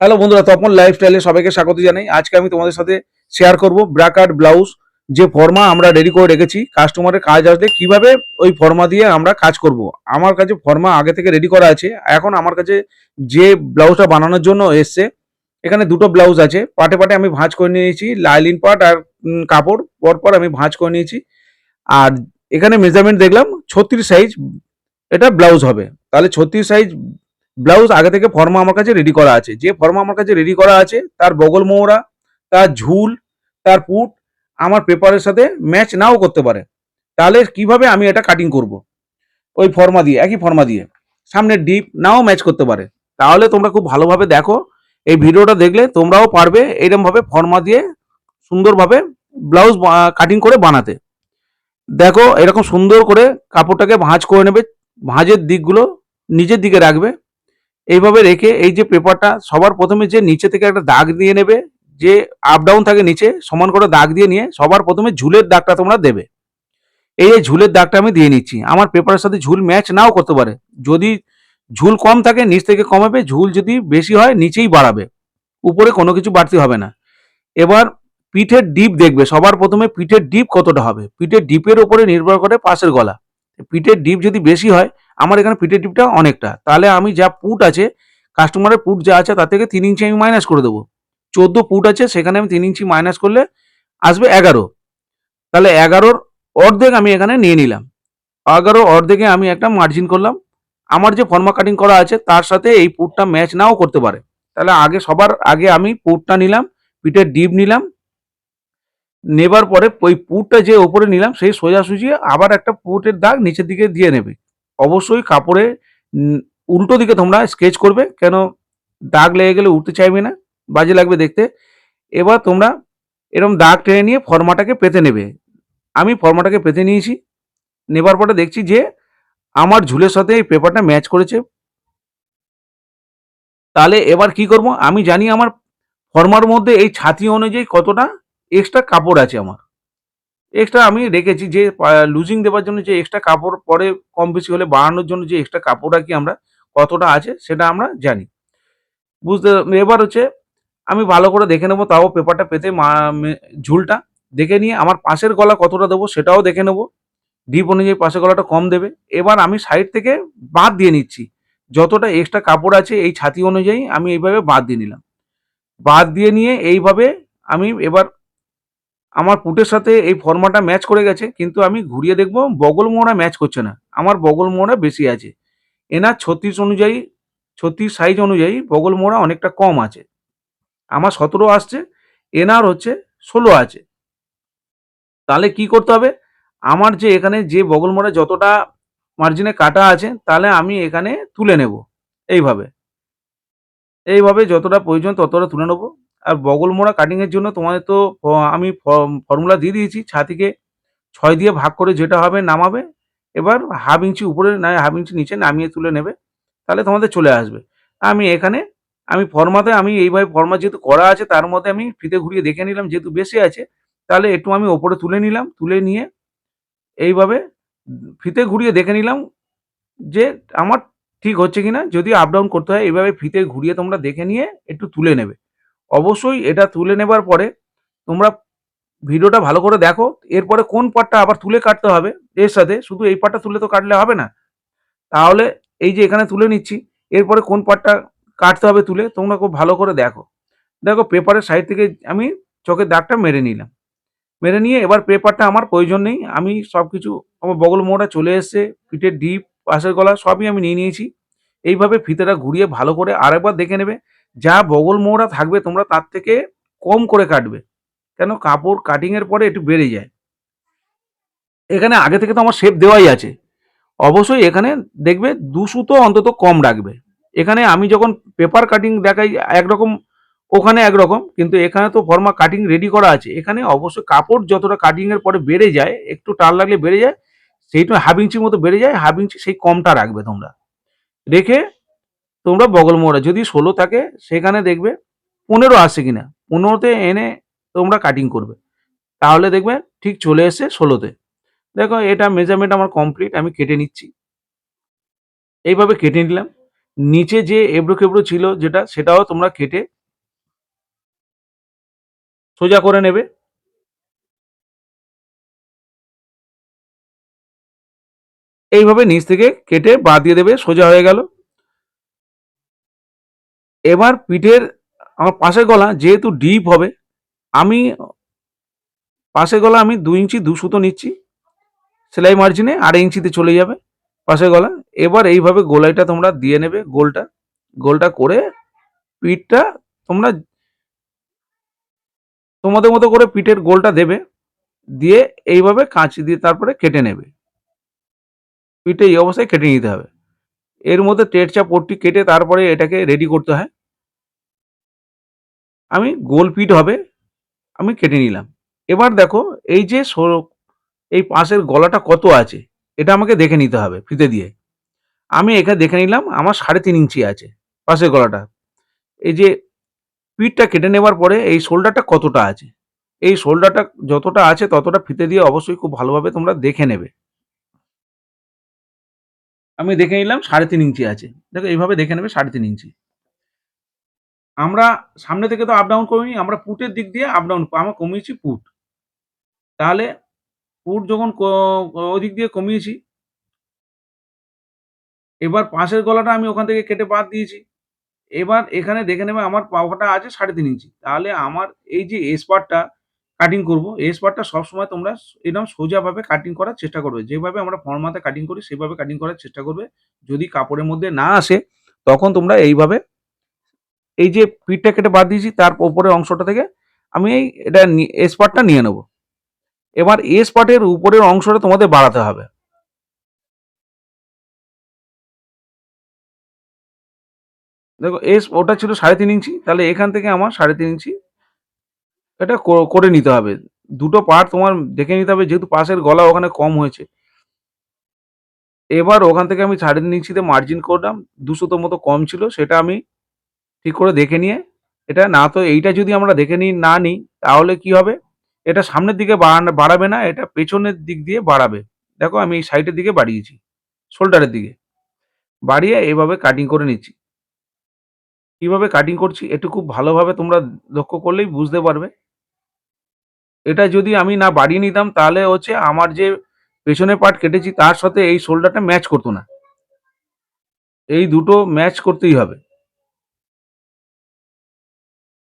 Hello বন্ধুরা, তপন লাইফস্টাইলে সবাইকে স্বাগত জানাই। আজকে আমি তোমাদের সাথে শেয়ার করব ব্রাকাট ব্লাউজ যে ফর্মা আমরা রেডি করে রেখেছি কাস্টমারের কাজ আসলে কিভাবে ওই ফর্মা দিয়ে আমরা কাজ করব। আমার কাছে ফর্মা আগে থেকে রেডি করা আছে। এখন আমার কাছে যে ব্লাউজটা বানানোর জন্য এসছে, এখানে দুটো ব্লাউজ আছে। পাটে পাটে আমি ভাঁজ করে নিয়েছি, লাইলিন পাট আর কাপড় পরপর আমি ভাঁজ করে নিয়েছি। আর এখানে মেজারমেন্ট দেখলাম 36 সাইজ এটা ব্লাউজ হবে। তাহলে 36 সাইজ ব্লাউজ আগে থেকে ফর্মা আমার কাছে রেডি করা আছে। যে ফর্মা আমার কাছে রেডি করা আছে তার বগল মোহরা, তার ঝুল, তার পুট আমার পেপারের সাথে ম্যাচ নাও করতে পারে। তাহলে কিভাবে আমি এটা কাটিং করব ওই ফর্মা দিয়ে, একই ফর্মা দিয়ে সামনের ডিপ নাও ম্যাচ করতে পারে। তাহলে তোমরা খুব ভালোভাবে দেখো, এই ভিডিওটা দেখলে তোমরাও পারবে এইরকমভাবে ফর্মা দিয়ে সুন্দরভাবে ব্লাউজ কাটিং করে বানাতে। দেখো এরকম সুন্দর করে কাপড়টাকে ভাঁজ করে নেবে, ভাঁজের দিকগুলো নিচের দিকে রাখবে। এইভাবে রেখে এই যে পেপারটা সবার প্রথমে যে নিচে থেকে একটা দাগ দিয়ে নেবে, যে আপ ডাউন থাকে নিচে সমান করে দাগ দিয়ে নিয়ে সবার প্রথমে ঝুলের দাগটা তোমরা দেবে। এই যে ঝুলের দাগটা আমি দিয়ে নিচ্ছি, আমার পেপারের সাথে ঝুল ম্যাচ নাও করতে পারে। যদি ঝুল কম থাকে নিচ থেকে কমাবে, ঝুল যদি বেশি হয় নিচেই বাড়াবে, উপরে কোনো কিছু বাড়তি হবে না। এবার পিঠের ডিপ দেখবে, সবার প্রথমে পিঠের ডিপ কতটা হবে। পিঠের ডিপের উপরে নির্ভর করে পাশের গলা। পিঠের ডিপ যদি বেশি হয়, আমার এখানে পিঠের ডিপটা অনেকটা, তাহলে আমি যা পুট আছে কাস্টমারের পুট যা আছে তার থেকে 3 ইঞ্চি আমি মাইনাস করে দেবো। 14 পুট আছে, সেখানে আমি 3 ইঞ্চি মাইনাস করলে আসবে 11। তাহলে 11-র অর্ধেক আমি এখানে নিয়ে নিলাম। 11 অর্ধেকে আমি একটা মার্জিন করলাম। আমার যে ফর্মা কাটিং করা আছে তার সাথে এই পুটটা ম্যাচ নাও করতে পারে। তাহলে সবার আগে আমি পুটটা নিলাম, পিঠের ডিপ নিলাম। নেবার পরে ওই পুটটা যে ওপরে নিলাম সেই সোজাসুজি আবার একটা পুটের দাগ নিচের দিকে দিয়ে নেবে। অবশ্যই কাপড়ে উম, উল্টো দিকে তোমরা স্কেচ করবে, কেন দাগ লেগে গেলে উঠতে চাইবে না, বাজে লাগবে দেখতে। এবার তোমরা এরকম দাগ টেনে নিয়ে ফর্মাটাকে পেতে নেবে। আমি ফর্মাটাকে পেতে নিয়েছি। নেবার পরে দেখছি যে আমার ঝুলের সাথে এই পেপারটা ম্যাচ করেছে। তাহলে এবার কি করব, আমি জানি আমার ফর্মার মধ্যে এই ছাতি অনুযায়ী কতটা এক্সট্রা কাপড় আছে। আমার এক্সট্রা আমি রেখেছি যে লুজিং দেওয়ার জন্য যে এক্সট্রা কাপড় পরে কম বেশি হলে বাড়ানোর জন্য যে এক্সট্রা কাপড় রাখি আমরা, কতটা আছে সেটা আমরা জানি। বুঝতে এবার হচ্ছে আমি ভালো করে দেখে নেবো, তাও পেপারটা পেতে ঝুলটা দেখে নিয়ে আমার পাশের গলা কতটা দেবো সেটাও দেখে নেবো। ডিপ অনুযায়ী পাশের গলাটা কম দেবে। এবার আমি সাইড থেকে বাদ দিয়ে নিচ্ছি, যতটা এক্সট্রা কাপড় আছে এই ছাতি অনুযায়ী আমি এইভাবে বাদ দিয়ে নিলাম। বাদ দিয়ে নিয়ে এইভাবে আমি এবার আমার পুটের সাথে এই ফর্মাটা ম্যাচ করে গেছে, কিন্তু আমি ঘুরিয়ে দেখব বগল মোড়া ম্যাচ করছে না, আমার বগল মোড়া বেশি আছে। এনার 36 সাইজ অনুযায়ী বগল মোড়া অনেকটা কম আছে। আমার 17 আসছে, এনার হচ্ছে 16 আছে। তাহলে কি করতে হবে, আমার যে এখানে যে বগল মোড়া যতটা মার্জিনে কাটা আছে, তাহলে আমি এখানে তুলে নেব। এইভাবে এইভাবে যতটা প্রয়োজন ততটা তুলে নেবো। আর বগল মোড়া কাটিংয়ের জন্য তোমাদের তো আমি ফর্মুলা দিয়ে দিয়েছি, ছাতিকে 6 দিয়ে ভাগ করে যেটা হবে নামাবে। এবার হাফ ইঞ্চি উপরে না হাফ ইঞ্চি নিচে নামিয়ে তুলে নেবে, তাহলে তোমাদের চলে আসবে। আমি এখানে আমি ফর্মাতে আমি এইভাবে ফর্মা যেহেতু করা আছে তার মধ্যে আমি ফিতে ঘুরিয়ে দেখে নিলাম, যেহেতু বেশি আছে তাহলে একটু আমি ওপরে তুলে নিলাম। তুলে নিয়ে এইভাবে ফিতে ঘুরিয়ে দেখে নিলাম যে আমার ঠিক হচ্ছে কিনা। যদি আপ ডাউন করতে হয় এইভাবে ফিতে ঘুরিয়ে তোমরা দেখে নিয়ে একটু তুলে নেবে। অবশ্যই এটা তুলে নেবার পরে তোমরা ভিডিওটা ভালো করে দেখো, এরপরে কোন পার্টটা আবার তুলে কাটতে হবে এর সাথে, শুধু এই পার্টটা তুলে তো কাটলে হবে না। তাহলে এই যে এখানে তুলে নিচ্ছি, এরপরে কোন পার্টটা কাটতে হবে তুলে তোমরা খুব ভালো করে দেখো। দেখো পেপারের সাইড থেকে আমি চোখের দাগটা মেরে নিলাম। মেরে নিয়ে এবার পেপারটা আমার প্রয়োজন নেই, আমি সব কিছু আমার বগল মোড়া চলে এসছে, পিঠের ডিপ পাশের গলা সবই আমি নিয়ে নিয়েছি। এইভাবে ফিতেটা ঘুরিয়ে ভালো করে আরেকবার দেখে নেবে, যা বগল মোড়া থাকবে তোমরা তার থেকে কম করে কাটবে, কেন কাপড় কাটিংয়ের পরে একটু বেড়ে যায়। এখানে আগে থেকে তো আমার শেপ দেওয়াই আছে। অবশ্যই এখানে দেখবে 2 সুতো অন্তত কম রাখবে। এখানে আমি যখন পেপার কাটিং দেখাই একরকম, ওখানে একরকম, কিন্তু এখানে তো ফর্মা কাটিং রেডি করা আছে। এখানে অবশ্যই কাপড় যতটা কাটিংয়ের পরে বেড়ে যায়, একটু টান লাগলে বেড়ে যায়, সেইটা হাফ ইঞ্চির মতো বেড়ে যায়, হাফ ইঞ্চি সেই কমটা রাখবে তোমরা। রেখে তোমরা বগল মোড়া যদি 16 থাকে সেখানে দেখবে 15 আসছে কিনা, 15তে এনে তোমরা কাটিং করবে, তাহলে দেখবে ঠিক চলে এসছে 16তে। দেখো এটা মেজারমেন্ট আমার কমপ্লিট, আমি কেটে নিচ্ছি। এইভাবে কেটে নিলাম। নিচে যে এবড়ো-খেবড়ো ছিল যেটা সেটাও তোমরা কেটে সোজা করে নেবে। এইভাবে নিচ থেকে কেটে বাদ দিয়ে দেবে, সোজা হয়ে গেল। এবার পিঠের আমার পাশের গলা যেহেতু ডিপ হবে, আমি পাশের গলা আমি ২ ইঞ্চি ২ সুতো নিচ্ছি। সেলাই মার্জিনে ২.৫ ইঞ্চিতে চলে যাবে পাশের গলা। এবার এইভাবে গোলাইটা তোমরা দিয়ে নেবে গোলটা। গোলটা করে পিঠটা তোমরা তোমাদের মতো করে পিঠের গোলটা দেবে। দিয়ে এইভাবে কাঁচি দিয়ে তারপরে কেটে নেবে। পিঠে এই অবস্থায় কেটে নিতে হবে। এর মধ্যে তেড়ছা পট্টি কেটে তারপরে এটাকে রেডি করতে হয়। আমি গোল পিঠ হবে, আমি কেটে নিলাম। এবার দেখো এই যে এই পাশের গলাটা কত আছে এটা আমাকে দেখে নিতে হবে ফিতে দিয়ে। আমি এখানে দেখে নিলাম আমার ৩.৫ ইঞ্চি আছে পাশের গলাটা। এই যে পিঠটা কেটে নেবার পরে এই শোল্ডারটা কতটা আছে? এই শোল্ডারটা যতটা আছে ততটা ফিতে দিয়ে অবশ্যই খুব ভালোভাবে তোমরা দেখে নেবে। আমি দেখে নিলাম ৩.৫ ইঞ্চি আছে। দেখো এইভাবে দেখে নেবে ৩.৫ ইঞ্চি। আমরা সামনে থেকে তো আপ ডাউন করিনি, আমরা পুটের দিক দিয়ে আপ ডাউন আমরা কমিয়েছি পুট। তাহলে পুট যখন ওদিক দিয়ে কমিয়েছি, এবার পাশের গলাটা আমি ওখান থেকে কেটে বাদ দিয়েছি। এবার এখানে দেখে নেবে আমার পাওয়াটা আছে ৩.৫ ইঞ্চি। তাহলে আমার এই যে এস পার্টটা কাটিং করব, এস পার্টটা সবসময় তোমরা এরকম সোজাভাবে কাটিং করার চেষ্টা করবে। যেভাবে আমরা ফর্মাতে কাটিং করি সেভাবে কাটিং করার চেষ্টা করবে। যদি কাপড়ের মধ্যে না আসে তখন তোমরা এইভাবে এই যে পিঠটা কেটে বাদ দিয়েছি তার উপরের অংশটা থেকে আমি এটা এস পার্টটা নিয়ে নেব। এবার এস পার্টের উপরের অংশটা তোমাদের বাড়াতে হবে। দেখো ওটা ছিল ৩.৫ ইঞ্চি, তাহলে এখান থেকে আমার ৩.৫ ইঞ্চি এটা করে নিতে হবে। দুটো পার্ট তোমার দেখে নিতে হবে যেহেতু পাশের গলা ওখানে কম হয়েছে। এবার ওখান থেকে আমি ৩.৫ ইঞ্চিতে মার্জিন করলাম। ২ সুতোর মতো কম ছিল সেটা আমি ঠিক করে দেখে নিয়ে এটা না তো এইটা যদি আমরা দেখে না নিই তাহলে কি হবে? এটা সামনের দিকে বাড়াবে না, এটা পেছনের দিক দিয়ে বাড়াবে। দেখো আমি এই সাইডের দিকে বাড়িয়েছি, শোল্ডারের দিকে। বাড়িয়ে এভাবে কাটিং করে নিচ্ছি। কিভাবে কাটিং করছি একটু খুব ভালোভাবে তোমরা লক্ষ্য করলেই বুঝতে পারবে। এটা যদি আমি না বাড়িয়ে নিতাম তাহলে হচ্ছে আমার যে পেছনের পার্ট কেটেছি তার সাথে এই শোল্ডারটা ম্যাচ করতো না। এই দুটো ম্যাচ করতেই হবে।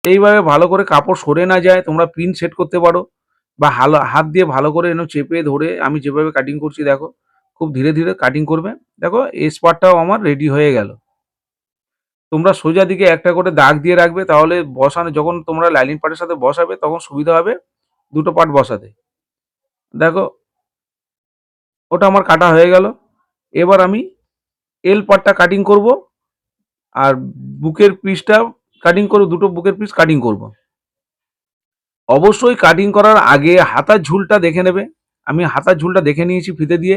এইভাবে ভালো করে কাপড় সরে না যায় তোমরা পিন সেট করতে পারো বা হাত দিয়ে ভালো করে চেপে ধরে আমি যেভাবে কাটিং করছি দেখো খুব ধীরে ধীরে কাটিং করবে। দেখো এস পার্টটাও আমার রেডি হয়ে গেল। তোমরা সোজা দিকে একটা করে দাগ দিয়ে রাখবে তাহলে বসানো যখন তোমরা লাইনিং পার্টের সাথে বসাবে তখন সুবিধা হবে দুটো পার্ট বসাতে। দেখো ওটা আমার কাটা হয়ে গেল। এবার আমি এল পার্টটা কাটিং করব আর বুকের পিসটা কাটিং করব, দুটো বুকের পিস কাটিং করব। অবশ্যই কাটিং করার আগে হাতার ঝুলটা দেখে নেবে। আমি হাতার ঝুলটা দেখে নিয়েছি ফিতে দিয়ে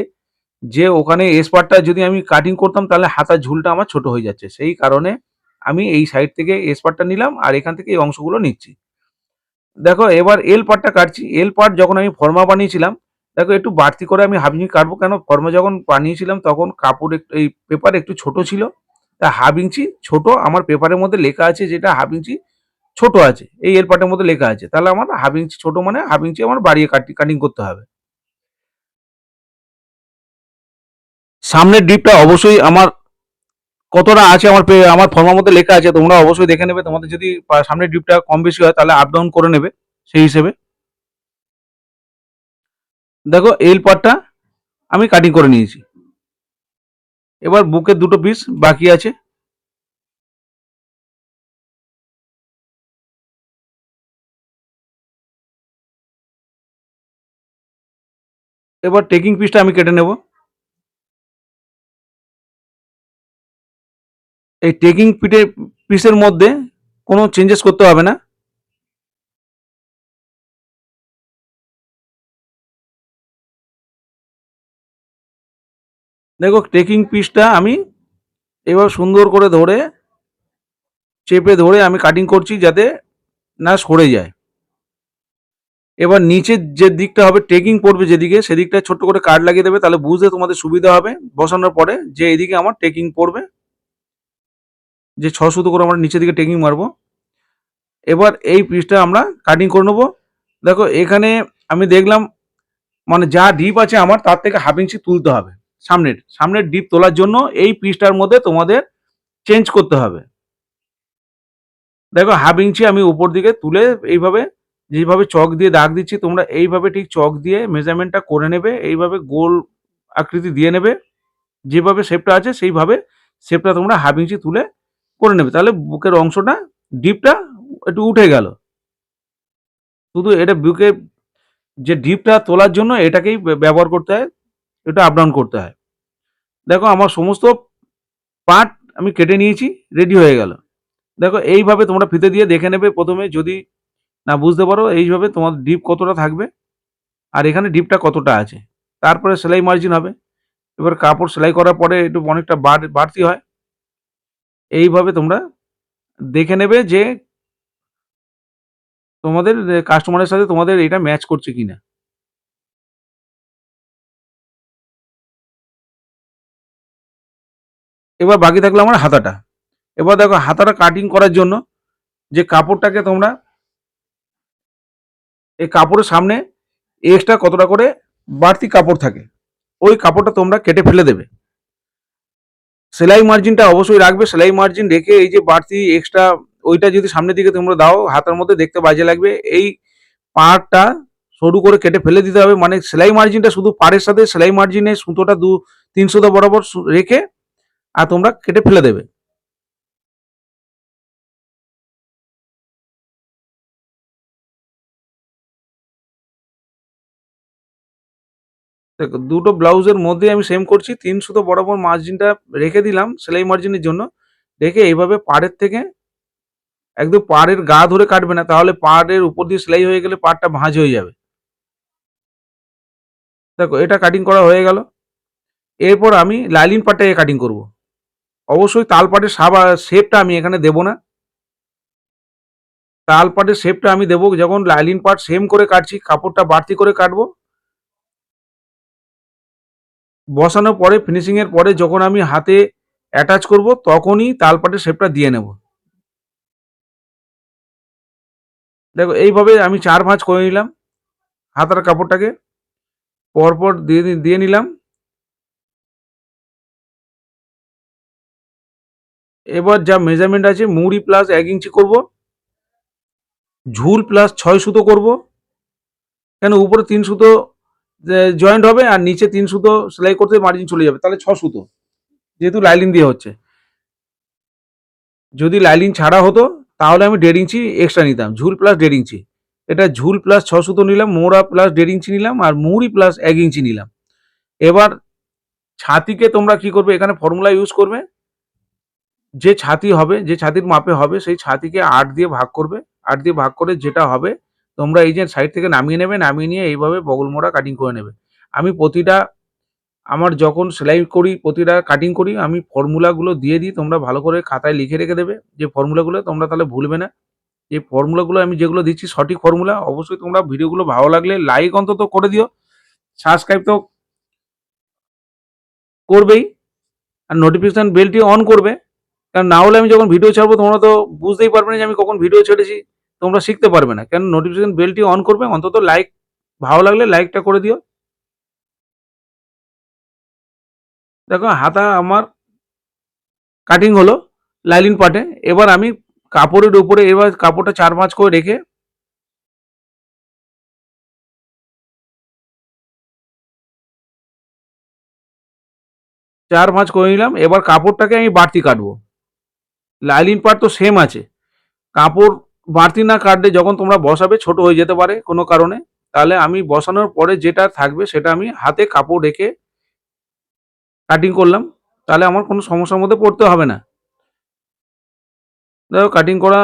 যে ওখানে এস পার্টটা যদি আমি কাটিং করতাম তাহলে হাতার ঝুলটা আমার ছোট হয়ে যাচ্ছে। সেই কারণে আমি এই সাইড থেকে এস পার্টটা নিলাম আর এখান থেকে এই অংশগুলো নিচ্ছি। দেখো এবার এল পার্টটা কাটছি। এল পার্ট যখন আমি ফর্মা বানিয়েছিলাম দেখো একটু বাড়তি করে আমি হাফ ইঞ্চি কাটবো কেন ফর্মা যখন বানিয়েছিলাম তখন কাপড় একটু এই পেপার একটু ছোট ছিল। তা হাফ ইঞ্চি ছোট আমার পেপারের মধ্যে লেখা আছে যেটা হাফ ইঞ্চি ছোট আছে। এই এল পার্টের মধ্যে লেখা আছে। তাহলে আমার হাফ ইঞ্চি ছোট মানে হাফ ইঞ্চি আমার বাড়িয়ে কাটিং করতে হবে। সামনের ডিপটা অবশ্যই আমার কতটা আছে আমার ফর্মার মধ্যে লেখা আছে তোমরা অবশ্যই দেখে নেবে। তোমাদের যদি সামনের ডিপটা কম বেশি হয় তাহলে আপ ডাউন করে নেবে সেই হিসেবে। দেখো এল পার্টটা আমি কাটিং করে নিয়েছি। এবার বুকের দুটো পিস বাকি আছে। এবার টেকিং পিসটা আমি কেটে নেব। এই টেকিং পিসের মধ্যে কোনো চেঞ্জেস করতে হবে না। দেখো টেকিং পিসটা আমি এবার সুন্দর করে ধরে চেপে ধরে আমি কাটিং করছি যাতে না সরে যায়। এবার নিচের যে দিকটা হবে টেকিং পড়বে যেদিকে সেদিকটা ছোট্ট করে কাট লাগিয়ে দেবে তাহলে বুঝতে তোমাদের সুবিধা হবে বসানোর পরে যে এদিকে আমার টেকিং পড়বে। যে 6 সুতো করে আমরা নিচের দিকে টেকিং মারবো। এবার এই পিসটা আমরা কাটিং করে নেবো। দেখো এখানে আমি দেখলাম মানে যা ডিপ আছে আমার তার থেকে হাফ ইঞ্চি তুলতে হবে। সামনের ডিপ তোলার জন্য এই পিসটার মধ্যে তোমাদের চেঞ্জ করতে হবে। দেখো হাফ ইঞ্চি আমি উপর দিকে তুলে এইভাবে যেইভাবে চক দিয়ে দাগ দিচ্ছি তোমরা এইভাবে ঠিক চক দিয়ে মেজারমেন্টটা করে নেবে। এইভাবে গোল আকৃতি দিয়ে নেবে। যেভাবে শেপটা আছে সেইভাবে শেপটা তোমরা হাফ ইঞ্চি তুলে করে নেবে। তাহলে বুকের অংশটা ডিপটা একটু উঠে গেল। শুধু এটা বুকে যে ডিপটা তোলার জন্য এটাকেই ব্যবহার করতে হয়। এটা আপ ডাউন করতে হয়। দেখো আমার সমস্ত পার্ট আমি কেটে নিয়েছি, রেডি হয়ে গেল। দেখো এইভাবে তোমরা ফিতে দিয়ে দেখে নেবে প্রথমে যদি না বুঝতে পারো এইভাবে তোমার ডিপ কতটা থাকবে আর এখানে ডিপটা কতটা আছে। তারপরে সেলাই মার্জিন হবে। এবার কাপড় সেলাই করার পরে একটু অনেকটা বাড়তি হয়। এইভাবে তোমরা দেখে নেবে যে তোমাদের কাস্টমারের সাথে তোমাদের এটা ম্যাচ করছে কিনা। এবার বাকি থাকলো আমার হাতাটা। এবার দেখো হাতাটা কাটিং করার জন্য যে কাপড়টাকে তোমরা এই কাপড়ের সামনে এক্সট্রা কতটা করে বাড়তি কাপড় থাকে ওই কাপড়টা তোমরা কেটে ফেলে দেবে। সেলাই মার্জিনটা অবশ্যই রাখবে। সেলাই মার্জিন রেখে এই যে বাড়তি এক্সট্রা ওইটা যদি সামনের দিকে তোমরা দাও হাতার মধ্যে দেখতে বাজে লাগবে। এই পাড়টা সরু করে কেটে ফেলে দিতে হবে। মানে সেলাই মার্জিনটা শুধু পাড়ের সাথে সেলাই মার্জিনের সুতোটা 3 সুতো বরাবর রেখে আর তোমরা কেটে ফেলে দেবে। দেখো দুটো ব্লাউজের মধ্যে আমি সেম করছি। 3 সুতো বরাবর মার্জিনটা রেখে দিলাম সেলাই মার্জিনের জন্য। রেখে এইভাবে পাড়ের থেকে একদম পাড়ের গা ধরে কাটবে না, তাহলে পাড়ের উপর দিয়ে সেলাই হয়ে গেলে পাড়টা ভাঁজ হয়ে যাবে। দেখো এটা কাটিং করা হয়ে গেল। এরপর আমি লাইলিন পার্টটাকে কাটিং করব। অবশ্যই তাল পাটের শেপটা আমি এখানে দেব না। তাল পাটের শেপটা আমি দেবো যখন লাইলিন পার্ট সেম করে কাটছি, কাপড়টা বাড়তি করে কাটবো। বসানোর পরে ফিনিশিং এর পরে যখন আমি হাতে অ্যাটাচ করব তখনই তাল পাটের শেপটা দিয়ে নেব। দেখো এইভাবে আমি 4 ভাঁজ করে নিলাম। হাতার কাপড়টাকে পরপর দিয়ে নিলাম। এবার যা মেজারমেন্ট আছে মুড়ি প্লাস 1 ইঞ্চি করব, ঝুল প্লাস 6 সুতো করব। কেন উপরে 3 সুতো জয়েন্ট হবে আর নিচে 3 সুতো সেলাই করতে মার্জিন চলে যাবে, তাহলে 6 সুতো যেহেতু লাইলিন দিয়ে হচ্ছে। যদি লাইলিন ছাড়া হতো তাহলে আমি 1.5 ইঞ্চি এক্সট্রা নিতাম, ঝুল প্লাস 1.5 ইঞ্চি। এটা ঝুল প্লাস 6 সুতো নিলাম, মোড়া প্লাস 1.5 ইঞ্চি নিলাম আর মুড়ি প্লাস 1 ইঞ্চি নিলাম। এবার ছাতিকে তোমরা কি করবে এখানে ফর্মুলা ইউজ করবে। যে ছাতি হবে, যে ছাতির মাপে হবে সেই ছাতিকে 8 দিয়ে ভাগ করবে। 8 দিয়ে ভাগ করে যেটা হবে তোমরা এই যে সাইড থেকে নামিয়ে নেবে, নামিয়ে নিয়ে এইভাবে বগল মোড়া কাটিং করে নেবে। আমি প্রতিটা আমার যখন সেলাই করি প্রতিটা কাটিং করি আমি ফর্মুলাগুলো দিয়ে দিই, তোমরা ভালো করে খাতায় লিখে রেখে দেবে যে ফর্মুলাগুলো, তোমরা তাহলে ভুলবে না। এই ফর্মুলাগুলো আমি যেগুলো দিচ্ছি সঠিক ফর্মুলা। অবশ্যই তোমরা ভিডিওগুলো ভালো লাগলে লাইক অন্তত করে দিও, সাবস্ক্রাইব তো করবেই আর নোটিফিকেশন বেলটি অন করবে। কারণ না হলে আমি যখন ভিডিও ছাড়বো তোমরা তো বুঝতেই পারবে না যে আমি কখন ভিডিও ছেড়েছি, তোমরা শিখতে পারবে না। কেন নোটিফিকেশন বেলটি অন করবে, অন্তত লাইক ভালো লাগলে লাইকটা করে দিও। দেখো হাতা আমার কাটিং হলো লাইলিন পার্টে। এবার আমি কাপড়ের উপরে এবার কাপড়টা 4 ভাঁজ করে রেখে 4 ভাঁজ করে নিলাম। এবার কাপড়টাকে আমি বাড়তি কাটবো। লাইলিন পার্ট তো সেম আছে, কাপড় বাড়তি না কাটলে যখন তোমরা বসাবে ছোট হয়ে যেতে পারে কোনো কারণে। তাহলে আমি বসানোর পরে যেটা থাকবে সেটা আমি হাতে কাপড় রেখে কাটিং করলাম। তাহলে আমার কোনো সমস্যার মধ্যে পড়তে হবে না। দেখো কাটিং করা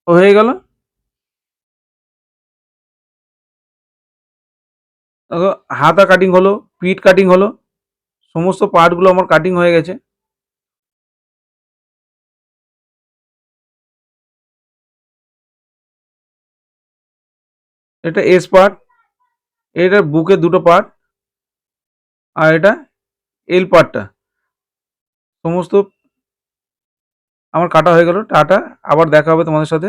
হয়ে গেল। দেখো হাতা কাটিং হলো, পিঠ কাটিং হলো, সমস্ত পার্টগুলো আমার কাটিং হয়ে গেছে। এটা এস পার্ট, এটার বুকের দুটো পার্ট আর এটা এল পার্টটা সমস্ত আমার কাটা হয়ে গেল। টাটা। আবার দেখা হবে তোমাদের সাথে।